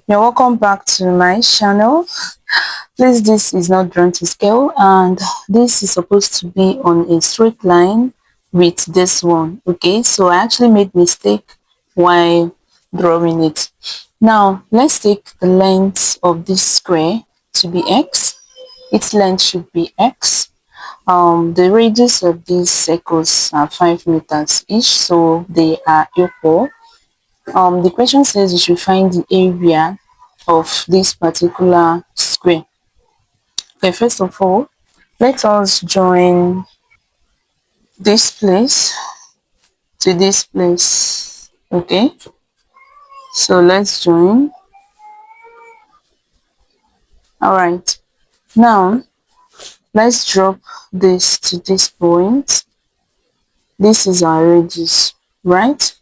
You're welcome back to my channel. Please, this is not drawn to scale, and this is supposed to be on a straight line with this one. Okay, so I actually made mistake while drawing it. Now let's take the length of this square to be x. Its length should be x. The radius of these circles are 5 meters each, so they are equal. The question says you should find the area of this particular square. Okay, first of all, let us join this place to this place. Okay, so let's join. All right, now let's drop this to this point. This is our radius, right?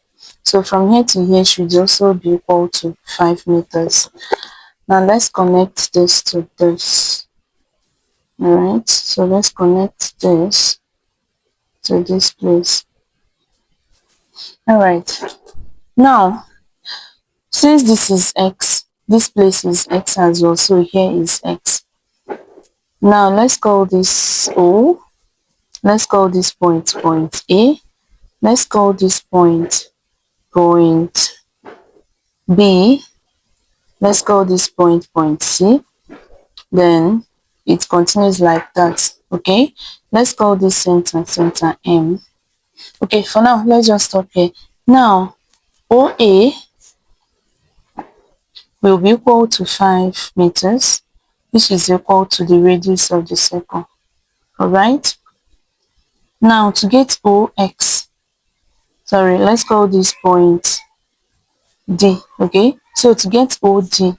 So from here to here should also be equal to 5 meters. Now let's connect this to this. All right, so let's connect this to this place. All right, now since this is x, this place is x as well, so here is x. Now let's call this O. Let's call this point A. Let's call this point B. Let's call this point C. Then it continues like that. Okay, let's call this center M. Okay, for now let's just stop here. Now OA will be equal to 5 meters, which is equal to the radius of the circle. All right, now to get OX, sorry, let's call this point D. Okay, so to get OD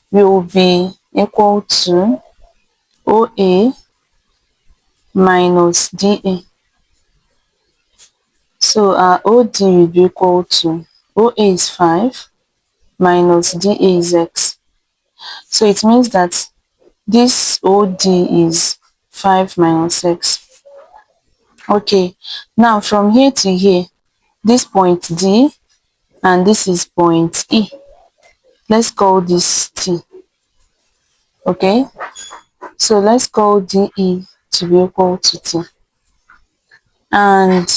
will be equal to OA minus DA. So our OD will be equal to OA is 5 minus DA is X. So it means that this OD is 5 minus X. Okay, now from here to here, this point D and this is point E. Let's call this T. Okay, so let's call DE to be equal to T. And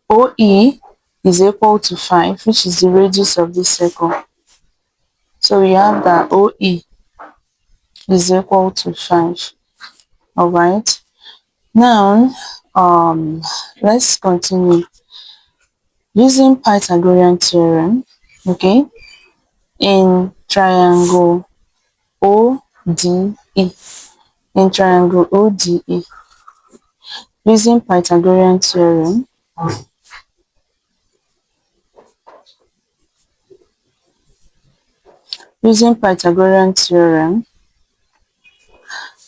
OE is equal to 5, which is the radius of this circle. So we have that OE is equal to 5. All right, now let's continue using Pythagorean theorem. Okay, in triangle ODE, using Pythagorean theorem,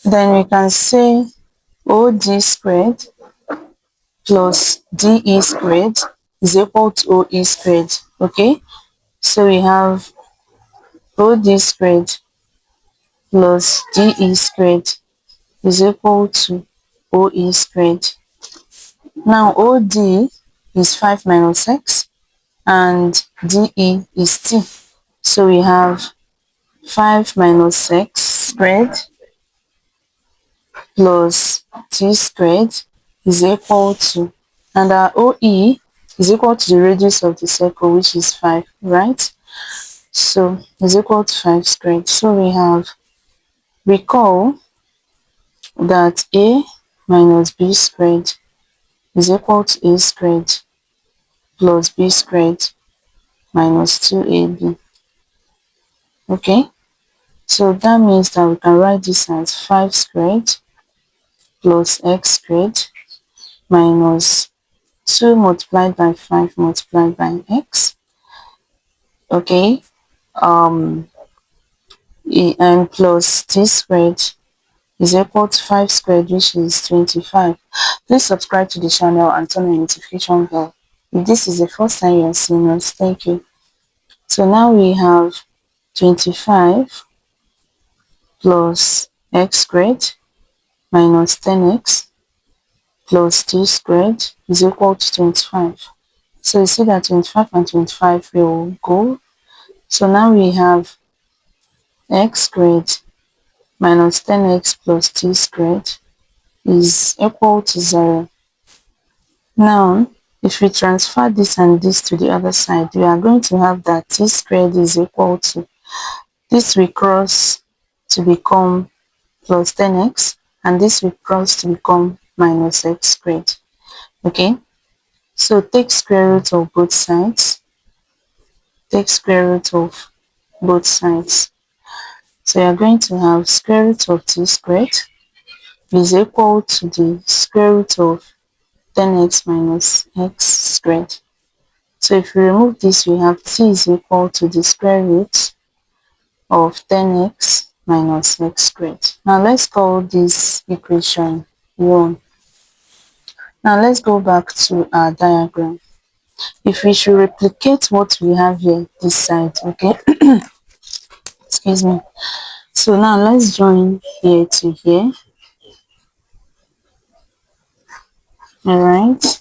then we can say OD squared plus DE squared is equal to OE squared. Okay, so we have OD squared plus DE squared is equal to OE squared. Now OD is 5 minus X and DE is T. So we have 5 minus X squared plus T squared is equal to, and our OE is equal to the radius of the circle, which is 5, right? So is equal to 5 squared. So we have, recall that A minus B squared is equal to A squared plus B squared minus 2AB. Okay, so that means that we can write this as 5 squared plus X squared minus 2 multiplied by 5 multiplied by X. Okay, and plus T squared is equal to 5 squared, which is 25. Please subscribe to the channel and turn on the notification bell if this is the first time you are seeing us. Thank you. So now we have 25 plus X squared minus 10X plus T squared is equal to 25. So you see that 25 and 25 will go, So now we have x squared minus 10x plus t squared is equal to 0. Now, if we transfer this and this to the other side, we are going to have that t squared is equal to, this will cross to become plus 10x, and this will cross to become minus x squared. Okay, so take square root of both sides. Take square root of both sides. So you're going to have square root of t squared is equal to the square root of 10x minus x squared. So if we remove this, we have t is equal to the square root of 10x minus x squared. Now let's call this equation 1. Now let's go back to our diagram. If we should replicate what we have here, this side, okay? Excuse me. So now let's join here to here. Alright.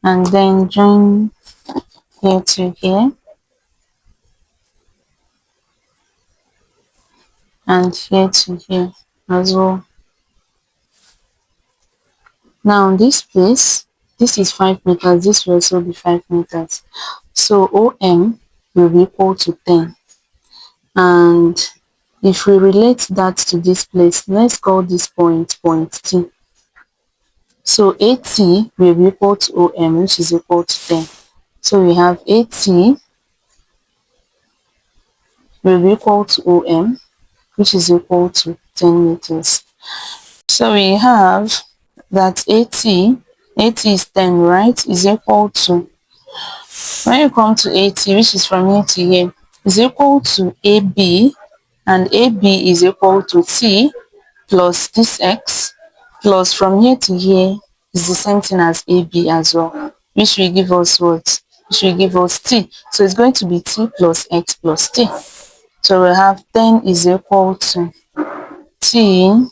And then join here to here. And here to here as well. Now this place, this is 5 meters, this will also be 5 meters. So OM will be equal to 10. And if we relate that to this place, let's call this point T. So AT will be equal to OM, which is equal to 10. So we have AT will be equal to OM, which is equal to 10 meters. So we have that AT is 10, right, is equal to, when you come to AT, which is from here to here, is equal to AB, and AB is equal to T plus this X, plus from here to here is the same thing as AB as well, which will give us what? Which will give us T. So it's going to be T plus X plus T. So we have 10 is equal to T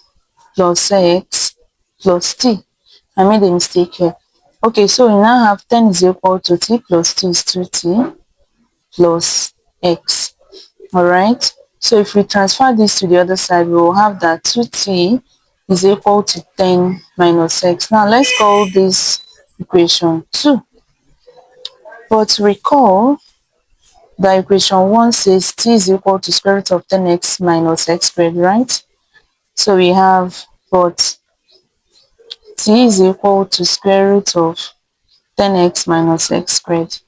plus X plus T. I made a mistake here. Okay, so we now have 10 is equal to T plus T is 2T plus X. Alright, so if we transfer this to the other side, we will have that 2T is equal to 10 minus X. Now let's call this equation 2. But recall that equation 1 says T is equal to square root of 10x minus x squared, right? So we have, but T is equal to square root of 10x minus x squared.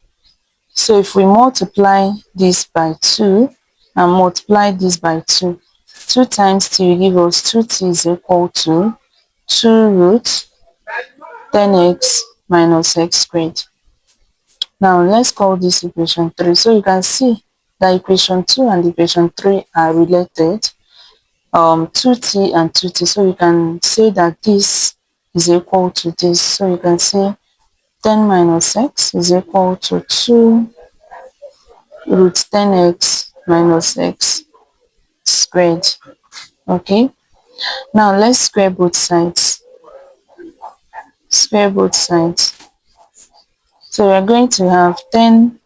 So if we multiply this by 2 and multiply this by 2, 2 times T will give us 2T is equal to 2 root 10x minus x squared. Now let's call this equation 3. So you can see that equation 2 and equation 3 are related. 2T and 2T. So you can say that this is equal to this. So you can say 10 minus x is equal to 2 root 10x minus x squared. Okay. Now let's square both sides. Square both sides. So we're going to have 10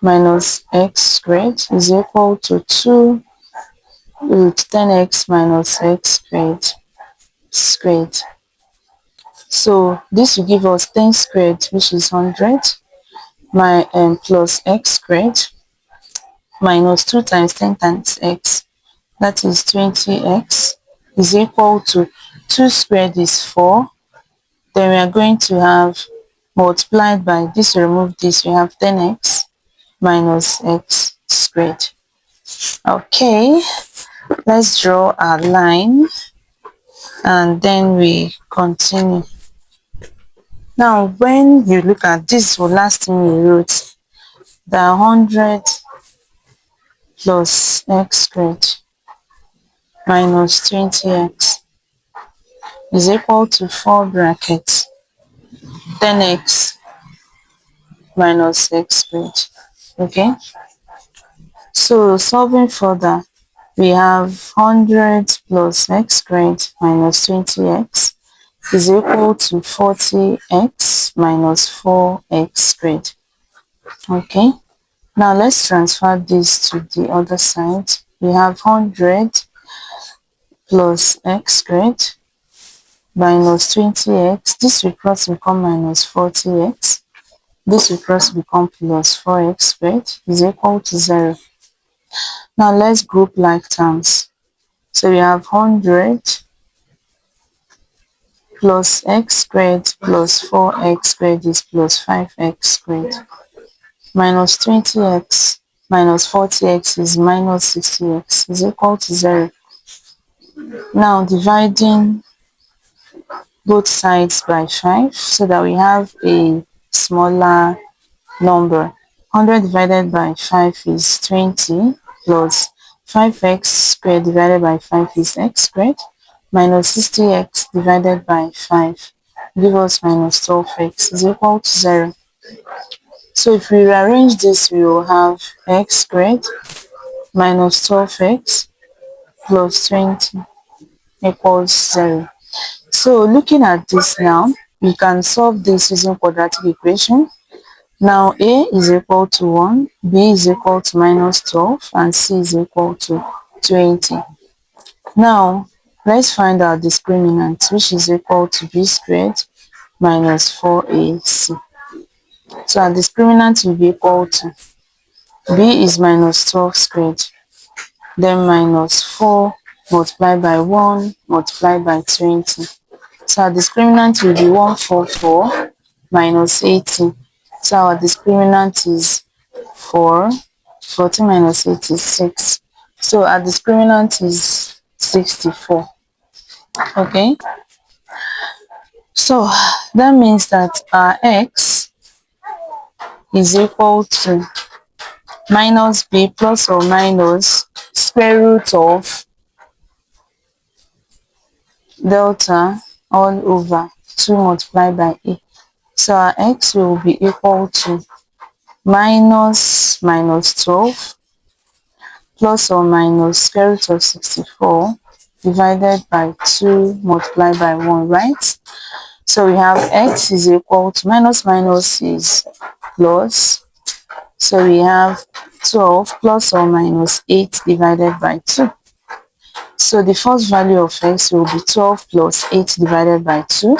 minus x squared is equal to 2 root 10x minus x squared. So this will give us 10 squared, which is 100, plus x squared minus 2 times 10 times x, that is 20x, is equal to 2 squared is 4. Then we are going to have multiplied by this, remove this, we have 10x minus x squared. Okay, let's draw our line and then we continue. Now when you look at this, the last thing we wrote, the 100 plus x squared minus 20x is equal to 4 brackets 10x minus x squared. Okay, so solving further, we have 100 plus x squared minus 20x is equal to 40x minus 4x squared. Okay, Now let's transfer this to the other side. We have 100 plus x squared minus 20x. This will cross become minus 40x. This will cross become plus 4x squared is equal to 0. Now let's group like terms. So we have 100 plus x squared plus 4x squared is plus 5x squared. Minus 20x minus 40x is minus 60x is equal to 0. Now dividing both sides by 5 so that we have a smaller number. 100 divided by 5 is 20 plus 5x squared divided by 5 is x squared minus 60x divided by 5 give us minus 12x is equal to 0. So if we rearrange this, we will have x squared minus 12x plus 20 equals 0. So looking at this now, we can solve this using quadratic equation. Now a is equal to 1, b is equal to minus 12, and c is equal to 20. Now let's find our discriminant, which is equal to b squared minus 4ac. So our discriminant will be equal to b is minus 12 squared, then minus 4 multiplied by 1 multiplied by 20. So our discriminant will be 144 minus 80. So our discriminant is 4. 14 minus 8 is 6. So our discriminant is 64. Okay. So that means that our x is equal to minus b plus or minus square root of delta all over 2 multiplied by a. So our x will be equal to minus 12 plus or minus square root of 64 divided by 2 multiplied by 1, right? So we have x is equal to minus is plus. So we have 12 plus or minus 8 divided by 2. So the first value of x will be 12 plus 8 divided by 2.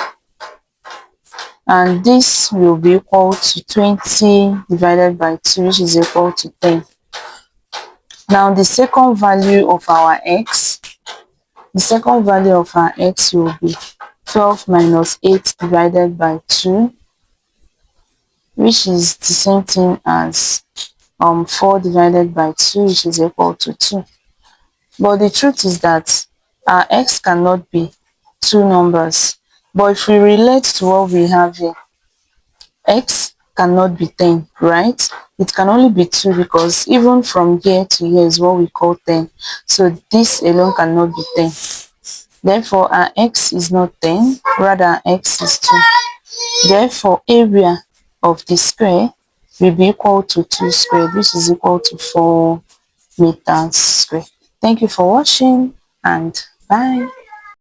And this will be equal to 20 divided by 2, which is equal to 10. Now the second value of our x, will be 12 minus 8 divided by 2, which is the same thing as 4 divided by 2, which is equal to 2. But the truth is that our x cannot be two numbers. But if we relate to what we have here, x cannot be 10, right? It can only be 2 because even from here to here is what we call 10. So this alone cannot be 10. Therefore, our x is not 10, rather our x is 2. Therefore, area of the square will be equal to 2 squared, which is equal to 4 meters squared. Thank you for watching and bye.